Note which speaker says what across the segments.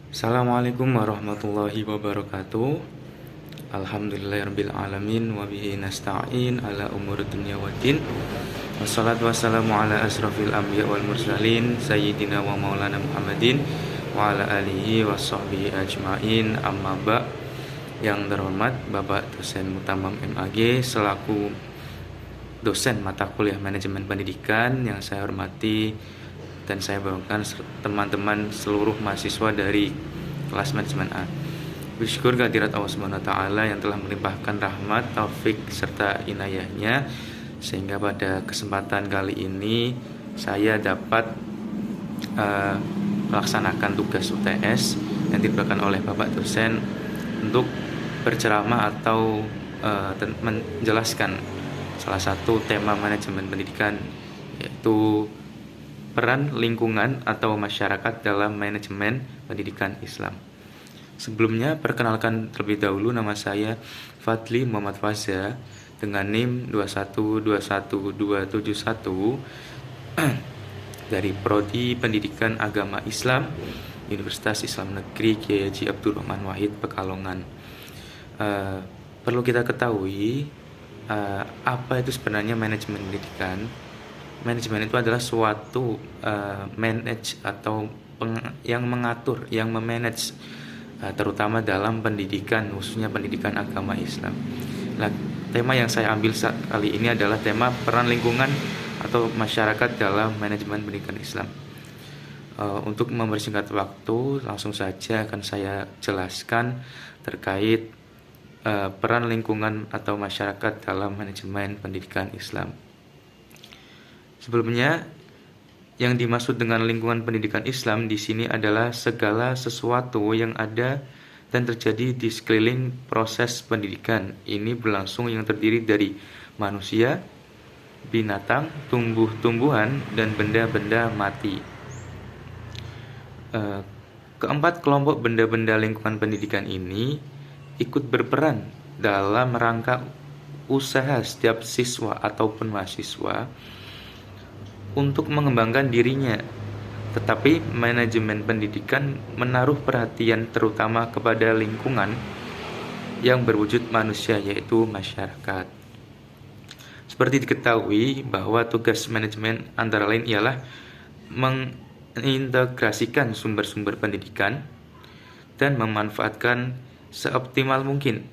Speaker 1: Assalamualaikum warahmatullahi wabarakatuh. Alhamdulillahirabbil alamin wa bihi nasta'in ala umuri dunya waddin. Wassalatu wassalamu ala asrofil anbiya wal mursalin sayyidina wa maulana Muhammadin wa ala alihi washabbihi ajmain. Amma ba'. Yang terhormat Bapak dosen Mutamam MAG selaku dosen mata kuliah manajemen pendidikan yang saya hormati dan saya banggakan teman-teman seluruh mahasiswa dari kelas manajemen A. Bersyukur kehadirat Allah Subhanahu wa taala yang telah melimpahkan rahmat, taufik serta inayahnya sehingga pada kesempatan kali ini saya dapat melaksanakan tugas UTS yang diberikan oleh Bapak dosen untuk berceramah atau menjelaskan salah satu tema manajemen pendidikan, yaitu peran lingkungan atau masyarakat dalam manajemen pendidikan Islam. Sebelumnya, perkenalkan terlebih dahulu, nama saya Fadli Muhammad Faza dengan NIM 2121271 dari Prodi Pendidikan Agama Islam Universitas Islam Negeri Kiai Haji Abdul Rahman Wahid Pekalongan. Perlu kita ketahui apa itu sebenarnya manajemen pendidikan. Manajemen itu adalah suatu manage atau yang mengatur, yang memanage terutama dalam pendidikan, khususnya pendidikan agama Islam. Nah, tema yang saya ambil saat kali ini adalah tema peran lingkungan atau masyarakat dalam manajemen pendidikan Islam. Untuk mempersingkat waktu, langsung saja akan saya jelaskan terkait peran lingkungan atau masyarakat dalam manajemen pendidikan Islam. Sebelumnya, yang dimaksud dengan lingkungan pendidikan Islam di sini adalah segala sesuatu yang ada dan terjadi di sekeliling proses pendidikan. Ini berlangsung yang terdiri dari manusia, binatang, tumbuh-tumbuhan, dan benda-benda mati. Keempat kelompok benda-benda lingkungan pendidikan ini ikut berperan dalam rangka usaha setiap siswa ataupun mahasiswa untuk mengembangkan dirinya. Tetapi manajemen pendidikan menaruh perhatian terutama kepada lingkungan yang berwujud manusia, yaitu masyarakat. Seperti diketahui bahwa tugas manajemen antara lain ialah mengintegrasikan sumber-sumber pendidikan dan memanfaatkan seoptimal mungkin.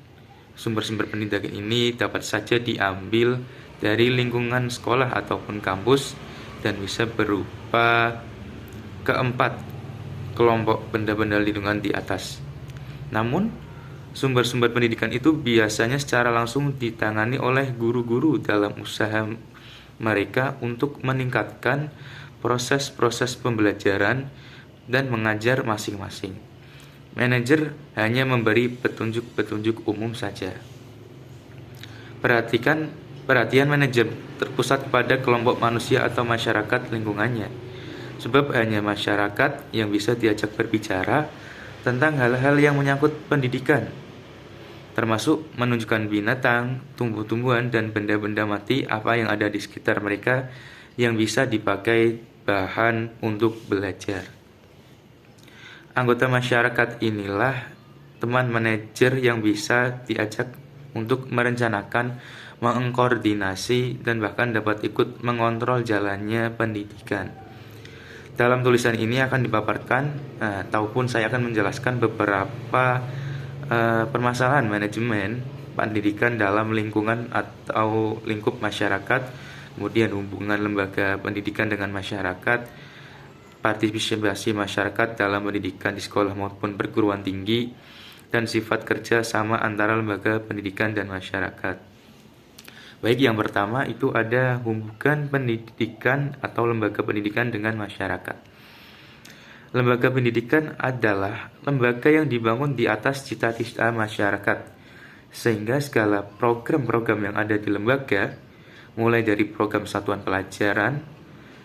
Speaker 1: Sumber-sumber pendidikan ini dapat saja diambil dari lingkungan sekolah ataupun kampus dan bisa berupa keempat kelompok benda-benda lingkungan di atas. Namun, sumber-sumber pendidikan itu biasanya secara langsung ditangani oleh guru-guru dalam usaha mereka untuk meningkatkan proses-proses pembelajaran dan mengajar masing-masing. Manajer hanya memberi petunjuk-petunjuk umum saja. Perhatian manajer terpusat pada kelompok manusia atau masyarakat lingkungannya, sebab hanya masyarakat yang bisa diajak berbicara tentang hal-hal yang menyangkut pendidikan, termasuk menunjukkan binatang, tumbuh-tumbuhan, dan benda-benda mati apa yang ada di sekitar mereka yang bisa dipakai bahan untuk belajar. Anggota masyarakat inilah teman manajer yang bisa diajak untuk merencanakan, mengkoordinasi, dan bahkan dapat ikut mengontrol jalannya pendidikan. Dalam tulisan ini akan dipaparkan ataupun saya akan menjelaskan beberapa permasalahan manajemen pendidikan dalam lingkungan atau lingkup masyarakat, kemudian hubungan lembaga pendidikan dengan masyarakat, partisipasi masyarakat dalam pendidikan di sekolah maupun perguruan tinggi, dan sifat kerja sama antara lembaga pendidikan dan masyarakat. Baik, yang pertama itu ada hubungan pendidikan atau lembaga pendidikan dengan masyarakat. Lembaga pendidikan adalah lembaga yang dibangun di atas cita-cita masyarakat, sehingga segala program-program yang ada di lembaga, mulai dari program satuan pelajaran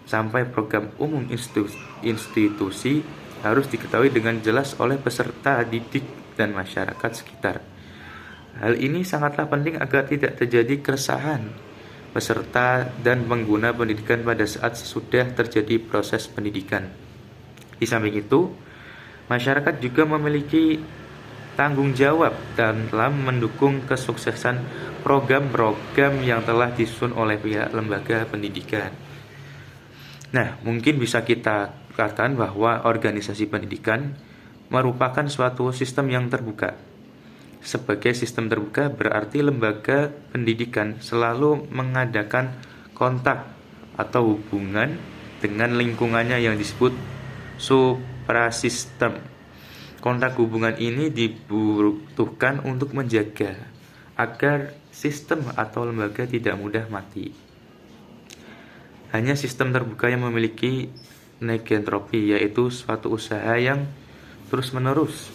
Speaker 1: sampai program umum institusi, harus diketahui dengan jelas oleh peserta didik dan masyarakat sekitar. Hal ini sangatlah penting agar tidak terjadi keresahan peserta dan pengguna pendidikan pada saat sesudah terjadi proses pendidikan. Di samping itu, Masyarakat juga memiliki tanggung jawab dalam mendukung kesuksesan program-program yang telah disusun oleh pihak lembaga pendidikan. Nah, mungkin bisa kita katakan bahwa organisasi pendidikan merupakan suatu sistem yang terbuka. Sebagai sistem terbuka berarti lembaga pendidikan selalu mengadakan kontak atau hubungan dengan lingkungannya yang disebut suprasistem. Kontak hubungan ini dibutuhkan untuk menjaga agar sistem atau lembaga tidak mudah mati. Hanya sistem terbuka yang memiliki negentropi, yaitu suatu usaha yang terus-menerus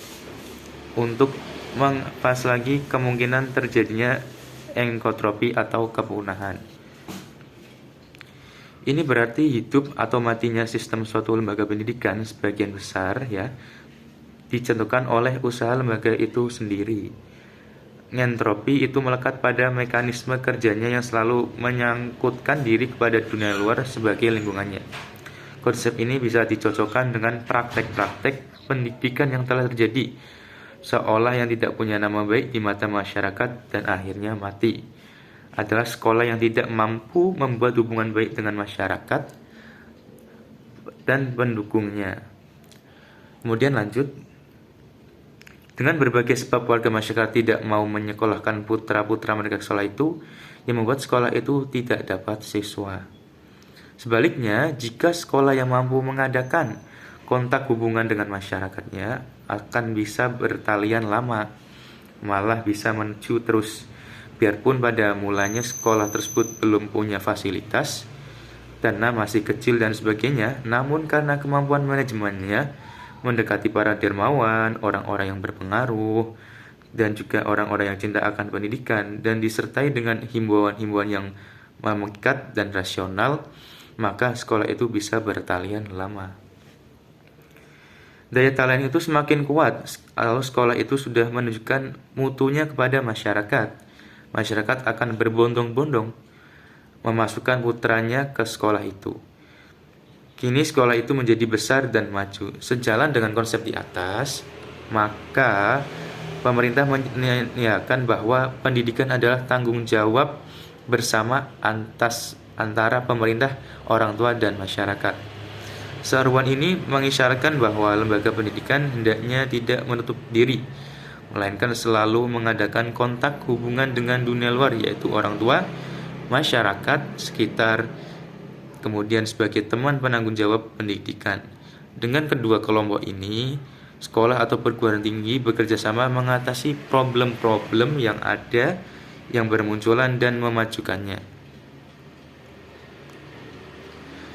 Speaker 1: untuk mengepas lagi kemungkinan terjadinya enkotropi atau kepunahan. Ini berarti hidup atau matinya sistem suatu lembaga pendidikan sebagian besar ditentukan oleh usaha lembaga itu sendiri. Entropi itu melekat pada mekanisme kerjanya yang selalu menyangkutkan diri kepada dunia luar sebagai lingkungannya. Konsep ini bisa dicocokkan dengan praktek-praktek pendidikan yang telah terjadi, seolah yang tidak punya nama baik di mata masyarakat dan akhirnya mati adalah sekolah yang tidak mampu membuat hubungan baik dengan masyarakat dan pendukungnya. Kemudian lanjut, dengan berbagai sebab warga masyarakat tidak mau menyekolahkan putra-putra mereka ke sekolah itu, yang membuat sekolah itu tidak dapat siswa. Sebaliknya, jika sekolah yang mampu mengadakan kontak hubungan dengan masyarakatnya akan bisa bertalian lama, malah bisa maju terus. Biarpun pada mulanya sekolah tersebut belum punya fasilitas, dana masih kecil dan sebagainya, namun karena kemampuan manajemennya mendekati para dermawan, orang-orang yang berpengaruh, dan juga orang-orang yang cinta akan pendidikan, dan disertai dengan himbauan-himbauan yang memikat dan rasional, maka sekolah itu bisa bertalian lama. Daya tahan itu semakin kuat kalau sekolah itu sudah menunjukkan mutunya kepada masyarakat. Masyarakat akan berbondong-bondong memasukkan putranya ke sekolah itu. Kini sekolah itu menjadi besar dan maju. Sejalan dengan konsep di atas, maka pemerintah menyatakan bahwa pendidikan adalah tanggung jawab bersama antara pemerintah, orang tua, dan masyarakat. Seruan ini mengisyaratkan bahwa lembaga pendidikan hendaknya tidak menutup diri, melainkan selalu mengadakan kontak hubungan dengan dunia luar, yaitu orang tua, masyarakat sekitar, kemudian sebagai teman penanggung jawab pendidikan. Dengan kedua kelompok ini, sekolah atau perguruan tinggi bekerja sama mengatasi problem-problem yang ada yang bermunculan dan memajukannya.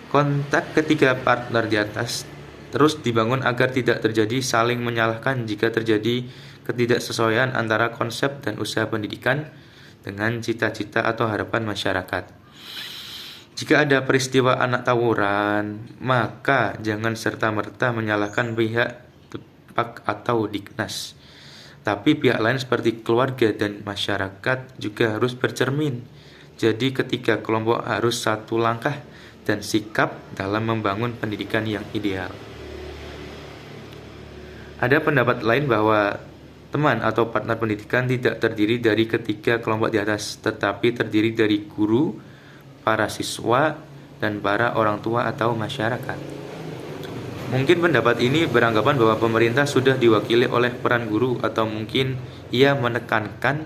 Speaker 1: Kontak ketiga partner di atas terus dibangun agar tidak terjadi saling menyalahkan jika terjadi ketidaksesuaian antara konsep dan usaha pendidikan dengan cita-cita atau harapan masyarakat. Jika ada peristiwa anak tawuran, maka jangan serta-merta menyalahkan pihak Depak atau Diknas. Tapi pihak lain seperti keluarga dan masyarakat juga harus bercermin. Jadi ketiga kelompok harus satu langkah dan sikap dalam membangun pendidikan yang ideal. Ada pendapat lain bahwa teman atau partner pendidikan tidak terdiri dari ketiga kelompok di atas, tetapi terdiri dari guru, para siswa, dan para orang tua atau masyarakat. Mungkin pendapat ini beranggapan bahwa pemerintah sudah diwakili oleh peran guru, atau mungkin ia menekankan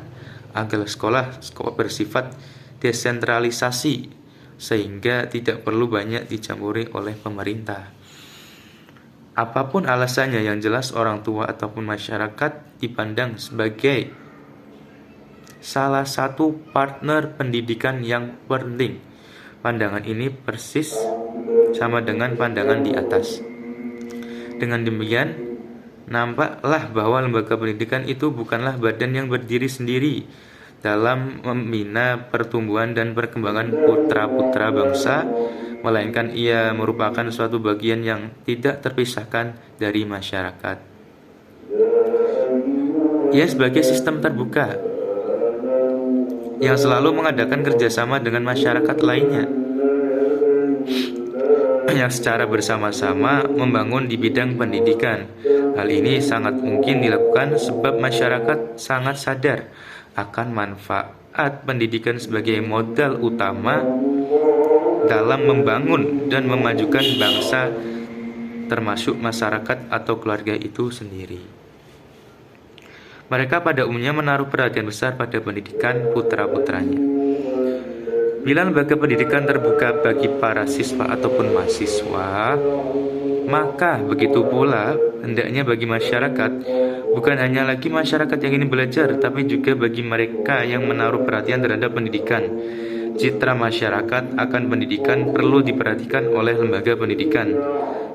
Speaker 1: agar sekolah bersifat desentralisasi sehingga tidak perlu banyak dicampuri oleh pemerintah. Apapun alasannya, yang jelas orang tua ataupun masyarakat dipandang sebagai salah satu partner pendidikan yang penting. Pandangan ini persis sama dengan pandangan di atas. Dengan demikian, nampaklah bahwa lembaga pendidikan itu bukanlah badan yang berdiri sendiri dalam membina pertumbuhan dan perkembangan putra-putra bangsa, melainkan ia merupakan suatu bagian yang tidak terpisahkan dari masyarakat. Ia sebagai sistem terbuka yang selalu mengadakan kerjasama dengan masyarakat lainnya. yang secara bersama-sama membangun di bidang pendidikan. Hal ini sangat mungkin dilakukan sebab masyarakat sangat sadar akan manfaat pendidikan sebagai modal utama dalam membangun dan memajukan bangsa, termasuk masyarakat atau keluarga itu sendiri. Mereka pada umumnya menaruh perhatian besar pada pendidikan putra-putranya. Bila lembaga pendidikan terbuka bagi para siswa ataupun mahasiswa, maka begitu pula hendaknya bagi masyarakat, bukan hanya lagi masyarakat yang ingin belajar, tapi juga bagi mereka yang menaruh perhatian terhadap pendidikan. Citra masyarakat akan pendidikan perlu diperhatikan oleh lembaga pendidikan.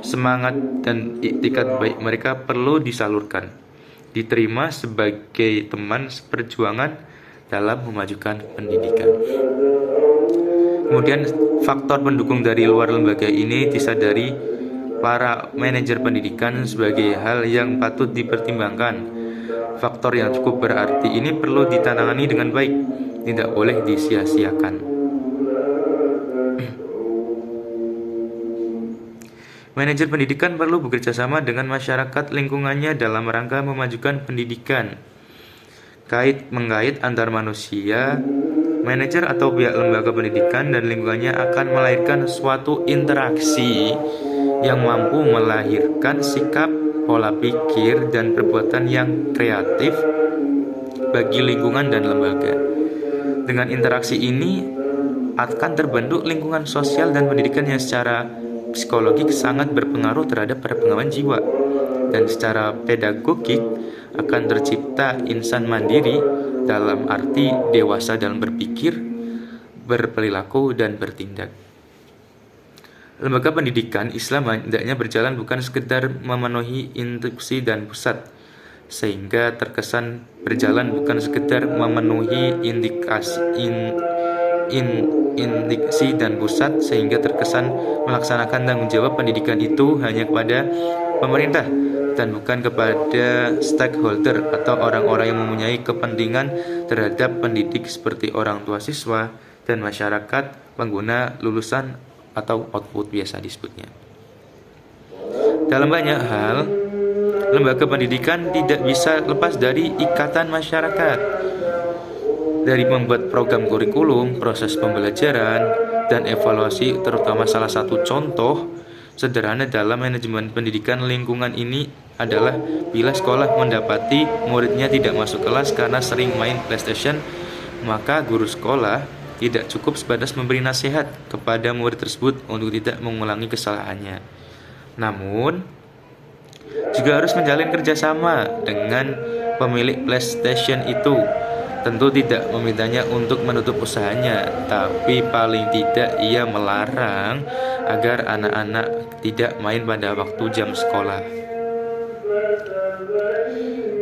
Speaker 1: Semangat dan iktikat baik mereka perlu disalurkan, diterima sebagai teman seperjuangan dalam memajukan pendidikan. Kemudian faktor pendukung dari luar lembaga ini disadari para manajer pendidikan sebagai hal yang patut dipertimbangkan. Faktor yang cukup berarti ini perlu ditanamani dengan baik, tidak boleh disia-siakan. Manajer pendidikan perlu bekerjasama dengan masyarakat lingkungannya dalam rangka memajukan pendidikan. Mengkait antar manusia, manajer atau pihak lembaga pendidikan dan lingkungannya akan melahirkan suatu interaksi yang mampu melahirkan sikap, pola pikir, dan perbuatan yang kreatif bagi lingkungan dan lembaga. Dengan interaksi ini akan terbentuk lingkungan sosial dan pendidikan yang secara psikologik sangat berpengaruh terhadap perkembangan jiwa, dan secara pedagogik akan tercipta insan mandiri dalam arti dewasa dalam berpikir, berperilaku, dan bertindak. Lembaga pendidikan Islam hendaknya berjalan bukan sekedar memenuhi instruksi dan pusat, sehingga terkesan berjalan bukan sekedar memenuhi indiksi dan pusat, sehingga terkesan melaksanakan tanggung jawab pendidikan itu hanya kepada pemerintah dan bukan kepada stakeholder atau orang-orang yang mempunyai kepentingan terhadap pendidik seperti orang tua siswa dan masyarakat pengguna lulusan atau output biasa disebutnya. Dalam banyak hal, lembaga pendidikan tidak bisa lepas dari ikatan masyarakat. Dari membuat program kurikulum, proses pembelajaran, dan evaluasi, terutama salah satu contoh sederhana dalam manajemen pendidikan lingkungan ini adalah bila sekolah mendapati muridnya tidak masuk kelas karena sering main PlayStation, maka guru sekolah tidak cukup sebatas memberi nasihat kepada murid tersebut untuk tidak mengulangi kesalahannya, namun juga harus menjalin kerjasama dengan pemilik PlayStation itu. Tentu tidak memintanya untuk menutup usahanya, tapi paling tidak ia melarang agar anak-anak tidak main pada waktu jam sekolah.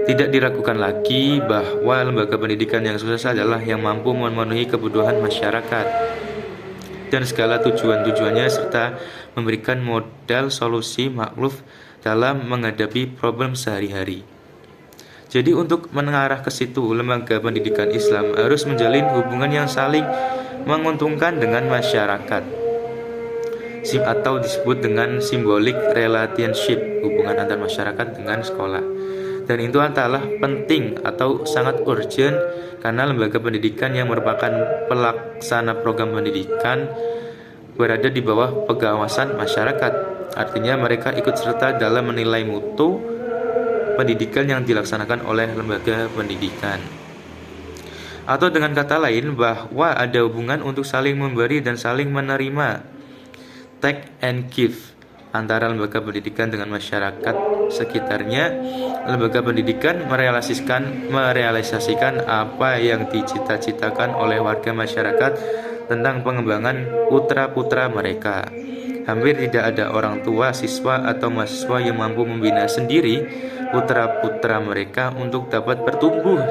Speaker 1: Tidak diragukan lagi bahwa lembaga pendidikan yang sukses adalah yang mampu memenuhi kebutuhan masyarakat dan segala tujuan-tujuannya, serta memberikan modal solusi makluf dalam menghadapi problem sehari-hari. Jadi untuk mengarah ke situ, lembaga pendidikan Islam harus menjalin hubungan yang saling menguntungkan dengan masyarakat, atau disebut dengan symbolic relationship, hubungan antar masyarakat dengan sekolah. Dan itu adalah penting atau sangat urgent karena lembaga pendidikan yang merupakan pelaksana program pendidikan berada di bawah pengawasan masyarakat. Artinya mereka ikut serta dalam menilai mutu pendidikan yang dilaksanakan oleh lembaga pendidikan. Atau dengan kata lain, bahwa ada hubungan untuk saling memberi dan saling menerima, take and give, antara lembaga pendidikan dengan masyarakat sekitarnya. Lembaga pendidikan merealisasikan apa yang dicita-citakan oleh warga masyarakat tentang pengembangan putra-putra mereka. Hampir tidak ada orang tua, siswa, atau mahasiswa yang mampu membina sendiri putra-putra mereka untuk dapat bertumbuh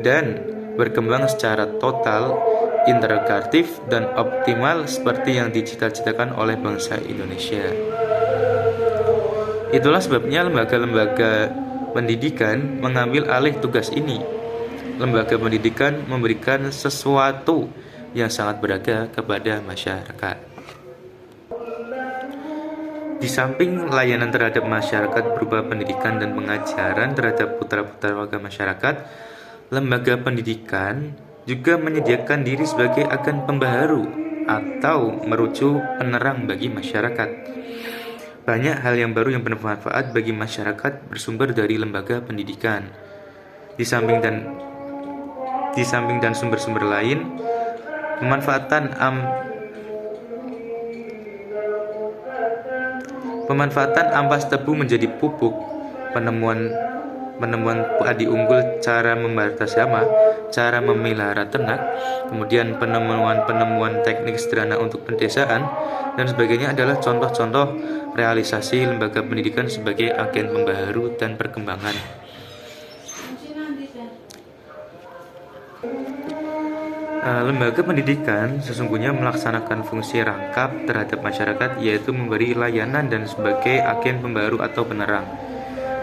Speaker 1: dan berkembang secara total, integratif, dan optimal seperti yang dicita-citakan oleh bangsa Indonesia. Itulah sebabnya lembaga-lembaga pendidikan mengambil alih tugas ini. Lembaga pendidikan memberikan sesuatu yang sangat berharga kepada masyarakat. Di samping layanan terhadap masyarakat berupa pendidikan dan pengajaran terhadap putra-putra warga masyarakat, lembaga pendidikan juga menyediakan diri sebagai agen pembaharu atau merujuk penerang bagi masyarakat. Banyak hal yang baru yang bermanfaat bagi masyarakat bersumber dari lembaga pendidikan. Di samping dan sumber-sumber lain, pemanfaatan ampas tebu menjadi pupuk, penemuan padi unggul, cara membatas hama, cara memelihara ternak, kemudian penemuan teknik sederhana untuk pedesaan, dan sebagainya adalah contoh-contoh realisasi lembaga pendidikan sebagai agen pembaharu dan perkembangan. Lembaga pendidikan sesungguhnya melaksanakan fungsi rangkap terhadap masyarakat, yaitu memberi layanan dan sebagai agen pembaharu atau penerang,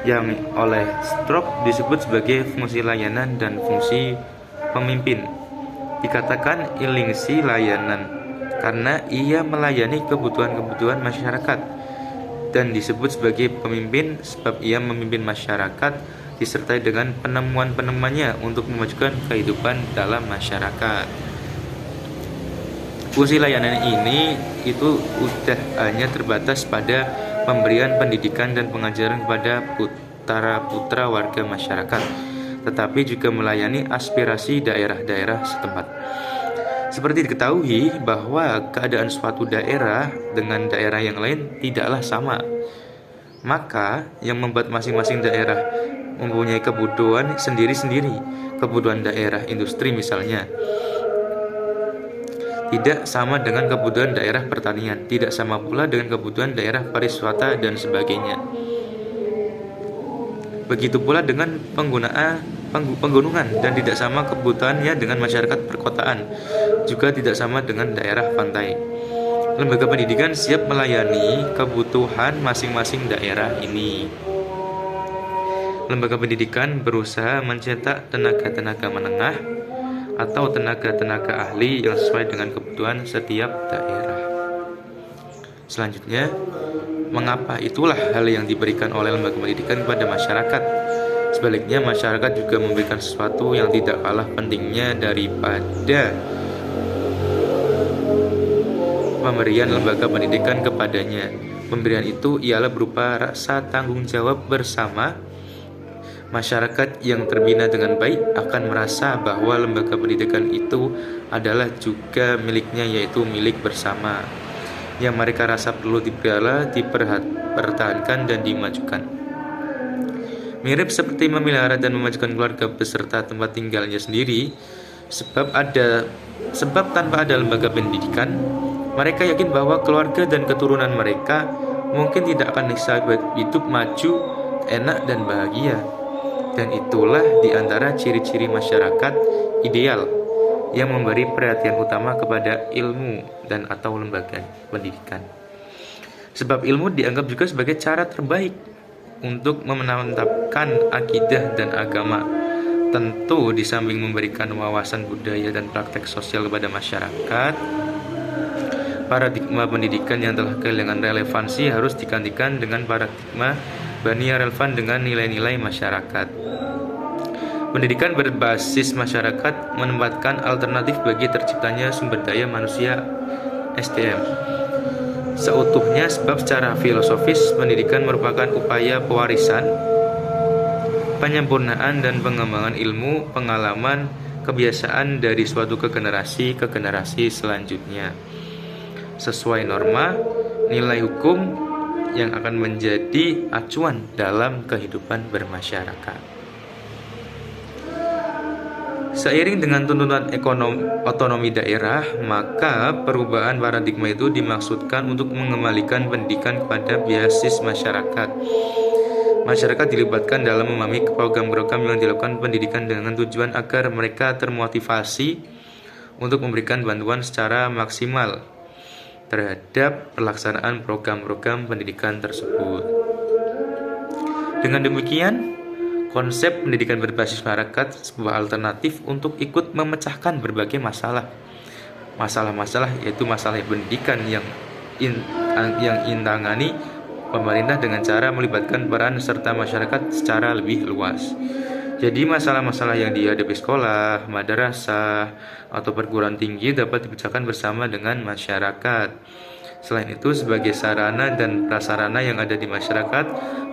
Speaker 1: yang oleh Stroop disebut sebagai fungsi layanan dan fungsi pemimpin. Dikatakan ilingsi layanan karena ia melayani kebutuhan-kebutuhan masyarakat, dan disebut sebagai pemimpin sebab ia memimpin masyarakat disertai dengan penemuan-penemuannya untuk memajukan kehidupan dalam masyarakat. Fungsi layanan ini itu udah hanya terbatas pada pemberian pendidikan dan pengajaran kepada putra-putra warga masyarakat, tetapi juga melayani aspirasi daerah-daerah setempat. Seperti diketahui bahwa keadaan suatu daerah dengan daerah yang lain tidaklah sama, maka yang membuat masing-masing daerah mempunyai kebutuhan sendiri-sendiri. Kebutuhan daerah industri misalnya tidak sama dengan kebutuhan daerah pertanian, tidak sama pula dengan kebutuhan daerah pariwisata dan sebagainya. Begitu pula dengan penggunungan, dan tidak sama kebutuhannya dengan masyarakat perkotaan, juga tidak sama dengan daerah pantai. Lembaga pendidikan siap melayani kebutuhan masing-masing daerah ini. Lembaga pendidikan berusaha mencetak tenaga-tenaga menengah atau tenaga-tenaga ahli yang sesuai dengan kebutuhan setiap daerah. Selanjutnya, mengapa itulah hal yang diberikan oleh lembaga pendidikan kepada masyarakat. Sebaliknya, masyarakat juga memberikan sesuatu yang tidak kalah pentingnya daripada pemberian lembaga pendidikan kepadanya. Pemberian itu ialah berupa rasa tanggung jawab bersama. Masyarakat yang terbina dengan baik akan merasa bahwa lembaga pendidikan itu adalah juga miliknya, yaitu milik bersama, yang mereka rasa perlu dipelihara, dipertahankan, dan dimajukan. Mirip seperti memelihara dan memajukan keluarga beserta tempat tinggalnya sendiri, sebab tanpa ada lembaga pendidikan, mereka yakin bahwa keluarga dan keturunan mereka mungkin tidak akan bisa hidup maju, enak, dan bahagia. Dan itulah di antara ciri-ciri masyarakat ideal yang memberi perhatian utama kepada ilmu dan atau lembaga pendidikan. Sebab ilmu dianggap juga sebagai cara terbaik untuk memantapkan akidah dan agama. Tentu di samping memberikan wawasan budaya dan praktek sosial kepada masyarakat, paradigma pendidikan yang telah kehilangan relevansi harus digantikan dengan paradigma yang relevan dengan nilai-nilai masyarakat. Pendidikan berbasis masyarakat menempatkan alternatif bagi terciptanya sumber daya manusia SDM seutuhnya, sebab secara filosofis pendidikan merupakan upaya pewarisan, penyempurnaan, dan pengembangan ilmu, pengalaman, kebiasaan dari suatu ke generasi selanjutnya, sesuai norma, nilai hukum yang akan menjadi acuan dalam kehidupan bermasyarakat. Seiring dengan tuntutan otonomi daerah, maka perubahan paradigma itu dimaksudkan untuk mengembalikan pendidikan kepada basis masyarakat. Masyarakat dilibatkan dalam memahami program-program yang dilakukan pendidikan dengan tujuan agar mereka termotivasi untuk memberikan bantuan secara maksimal terhadap pelaksanaan program-program pendidikan tersebut. Dengan demikian, konsep pendidikan berbasis masyarakat sebuah alternatif untuk ikut memecahkan berbagai masalah yaitu masalah pendidikan yang intangani pemerintah dengan cara melibatkan peran serta masyarakat secara lebih luas. Jadi masalah-masalah yang dihadapi sekolah, madrasah, atau perguruan tinggi dapat dibicarakan bersama dengan masyarakat. Selain itu, sebagai sarana dan prasarana yang ada di masyarakat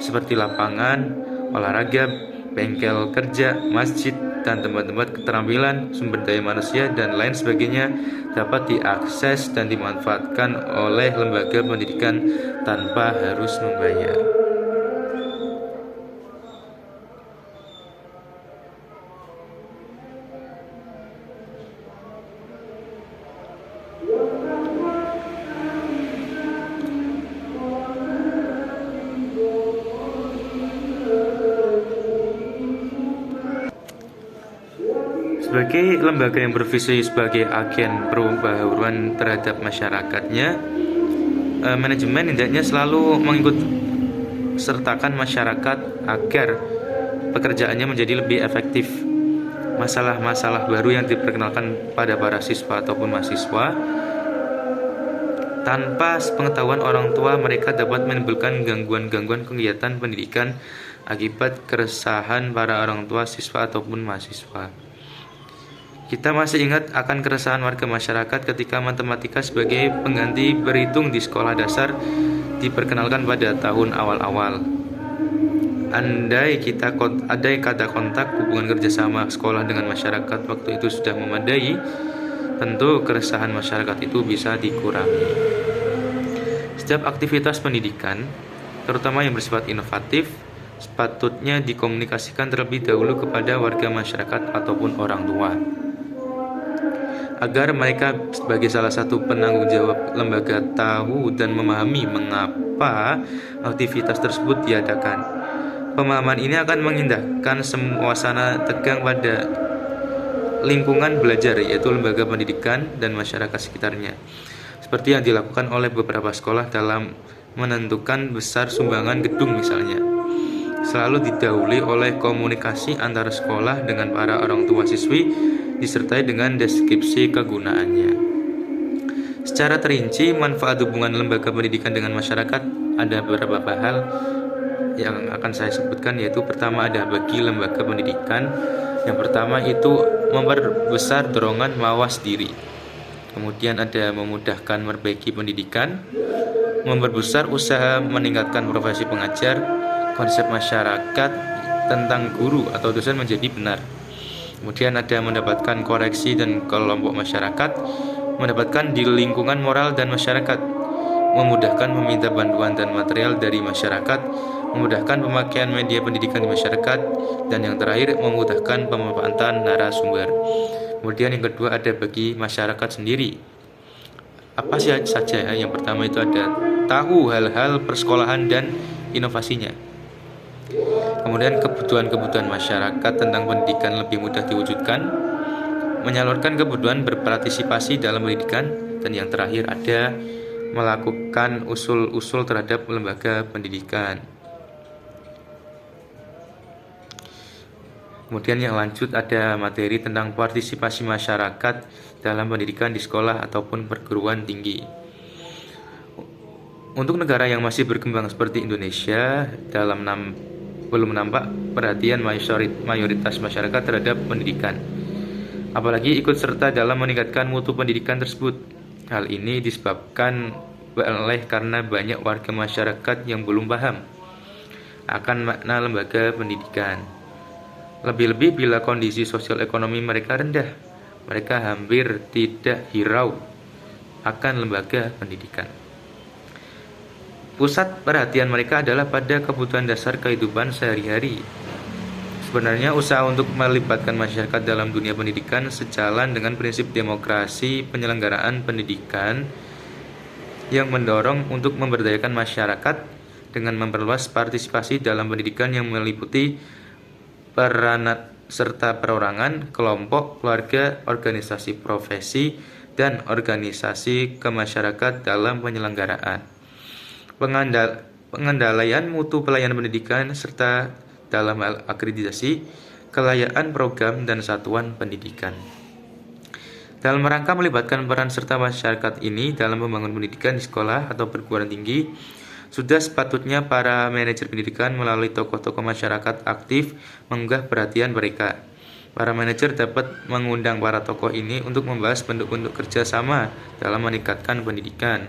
Speaker 1: seperti lapangan, olahraga, bengkel kerja, masjid, dan tempat-tempat keterampilan, sumber daya manusia, dan lain sebagainya dapat diakses dan dimanfaatkan oleh lembaga pendidikan tanpa harus membayar. Sebagai lembaga yang berfungsi sebagai agen pembaharuan terhadap masyarakatnya, manajemen hendaknya selalu mengikut sertakan masyarakat agar pekerjaannya menjadi lebih efektif. Masalah-masalah baru yang diperkenalkan pada para siswa ataupun mahasiswa, tanpa pengetahuan orang tua, mereka dapat menimbulkan gangguan-gangguan kegiatan pendidikan akibat keresahan para orang tua siswa ataupun mahasiswa. Kita masih ingat akan keresahan warga masyarakat ketika matematika sebagai pengganti berhitung di sekolah dasar diperkenalkan pada tahun awal-awal. Andai kata kontak hubungan kerjasama sekolah dengan masyarakat waktu itu sudah memadai, tentu keresahan masyarakat itu bisa dikurangi. Setiap aktivitas pendidikan, terutama yang bersifat inovatif, sepatutnya dikomunikasikan terlebih dahulu kepada warga masyarakat ataupun orang tua, agar mereka sebagai salah satu penanggung jawab lembaga tahu dan memahami mengapa aktivitas tersebut diadakan. Pemahaman ini akan mengindahkan suasana tegang pada lingkungan belajar, yaitu lembaga pendidikan dan masyarakat sekitarnya, seperti yang dilakukan oleh beberapa sekolah dalam menentukan besar sumbangan gedung misalnya. Selalu didahului oleh komunikasi antara sekolah dengan para orang tua siswi, disertai dengan deskripsi kegunaannya. Secara terinci, manfaat hubungan lembaga pendidikan dengan masyarakat ada beberapa hal yang akan saya sebutkan, yaitu pertama ada bagi lembaga pendidikan. Yang pertama itu memperbesar dorongan mawas diri. Kemudian ada memudahkan memperbaiki pendidikan, memperbesar usaha meningkatkan profesi pengajar, konsep masyarakat tentang guru atau dosen menjadi benar. Kemudian ada mendapatkan koreksi dan kelompok masyarakat, mendapatkan di lingkungan moral dan masyarakat, memudahkan meminta bantuan dan material dari masyarakat, memudahkan pemakaian media pendidikan di masyarakat, dan yang terakhir memudahkan pemanfaatan narasumber. Kemudian yang kedua ada bagi masyarakat sendiri. Apa saja? Yang pertama itu ada tahu hal-hal persekolahan dan inovasinya. Kemudian kebutuhan-kebutuhan masyarakat tentang pendidikan lebih mudah diwujudkan, menyalurkan kebutuhan berpartisipasi dalam pendidikan, dan yang terakhir ada melakukan usul-usul terhadap lembaga pendidikan. Kemudian yang lanjut ada materi tentang partisipasi masyarakat dalam pendidikan di sekolah ataupun perguruan tinggi. Untuk negara yang masih berkembang seperti Indonesia, belum nampak perhatian mayoritas masyarakat terhadap pendidikan, apalagi ikut serta dalam meningkatkan mutu pendidikan tersebut. Hal ini disebabkan karena banyak warga masyarakat yang belum paham akan makna lembaga pendidikan. Lebih-lebih bila kondisi sosial ekonomi mereka rendah, mereka hampir tidak hirau akan lembaga pendidikan. Pusat perhatian mereka adalah pada kebutuhan dasar kehidupan sehari-hari. Sebenarnya usaha untuk melibatkan masyarakat dalam dunia pendidikan sejalan dengan prinsip demokrasi penyelenggaraan pendidikan yang mendorong untuk memberdayakan masyarakat dengan memperluas partisipasi dalam pendidikan yang meliputi peran serta perorangan, kelompok, keluarga, organisasi profesi, dan organisasi kemasyarakat dalam penyelenggaraan, pengendalian mutu pelayanan pendidikan, serta dalam hal akreditasi, kelayaan program dan satuan pendidikan. Dalam rangka melibatkan peran serta masyarakat ini dalam membangun pendidikan di sekolah atau perguruan tinggi, Sudah sepatutnya para manajer pendidikan melalui tokoh-tokoh masyarakat aktif mengunggah perhatian mereka. Para manajer dapat mengundang para tokoh ini untuk membahas bentuk-bentuk kerjasama dalam meningkatkan pendidikan.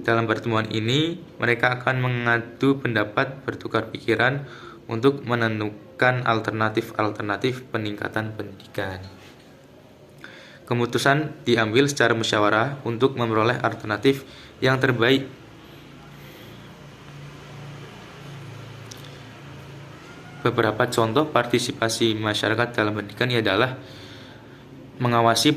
Speaker 1: Dalam pertemuan ini, mereka akan mengadu pendapat, bertukar pikiran untuk menentukan alternatif-alternatif peningkatan pendidikan. Keputusan diambil secara musyawarah untuk memperoleh alternatif yang terbaik. Beberapa contoh partisipasi masyarakat dalam pendidikan adalah mengawasi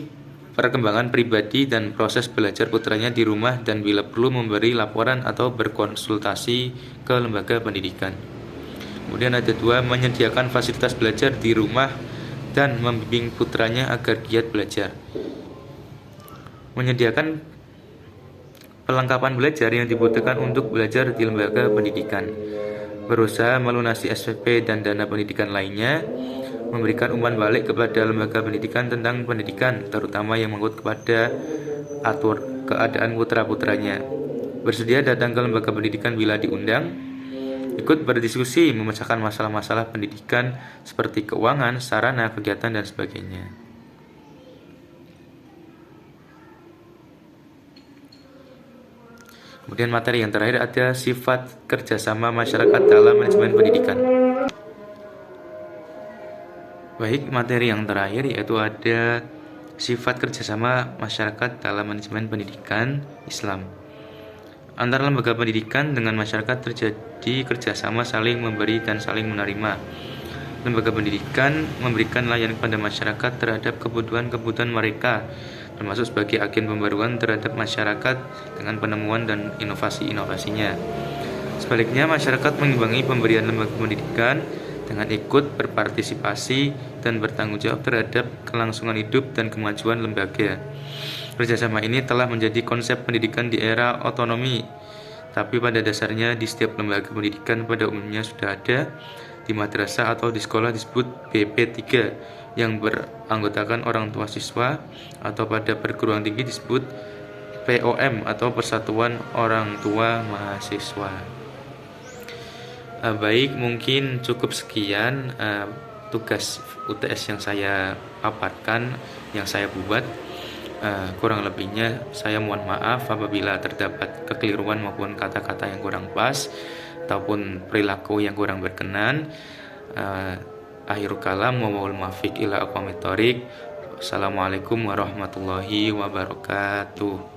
Speaker 1: perkembangan pribadi dan proses belajar putranya di rumah dan bila perlu memberi laporan atau berkonsultasi ke lembaga pendidikan. Kemudian ada 2, menyediakan fasilitas belajar di rumah dan membimbing putranya agar giat belajar. Menyediakan perlengkapan belajar yang dibutuhkan untuk belajar di lembaga pendidikan. Berusaha melunasi SPP dan dana pendidikan lainnya, memberikan umpan balik kepada lembaga pendidikan tentang pendidikan, terutama yang mengatur kepada keadaan putra-putranya. Bersedia datang ke lembaga pendidikan bila diundang, ikut berdiskusi memecahkan masalah-masalah pendidikan seperti keuangan, sarana, kegiatan, dan sebagainya. Kemudian materi yang terakhir ada sifat kerjasama masyarakat dalam manajemen pendidikan. Baik, materi yang terakhir yaitu ada sifat kerjasama masyarakat dalam manajemen pendidikan Islam. Antara lembaga pendidikan dengan masyarakat terjadi kerjasama saling memberi dan saling menerima. Lembaga pendidikan memberikan layanan kepada masyarakat terhadap kebutuhan-kebutuhan mereka, termasuk sebagai agen pembaruan terhadap masyarakat dengan penemuan dan inovasi-inovasinya. Sebaliknya, masyarakat mengimbangi pemberian lembaga pendidikan dengan ikut berpartisipasi dan bertanggung jawab terhadap kelangsungan hidup dan kemajuan lembaga. Kerjasama ini telah menjadi konsep pendidikan di era otonomi, tapi pada dasarnya di setiap lembaga pendidikan pada umumnya sudah ada. Di madrasah atau di sekolah disebut BP3 yang beranggotakan orang tua siswa, atau pada perguruan tinggi disebut POM atau Persatuan Orang Tua Mahasiswa. Baik, mungkin cukup sekian tugas UTS yang saya paparkan, yang saya buat. Kurang lebihnya saya mohon maaf apabila terdapat kekeliruan maupun kata-kata yang kurang pas ataupun perilaku yang kurang berkenan. Akhirul kalam wa wal muwaffiq ila aqwamit thoriq. Assalamualaikum warahmatullahi wabarakatuh.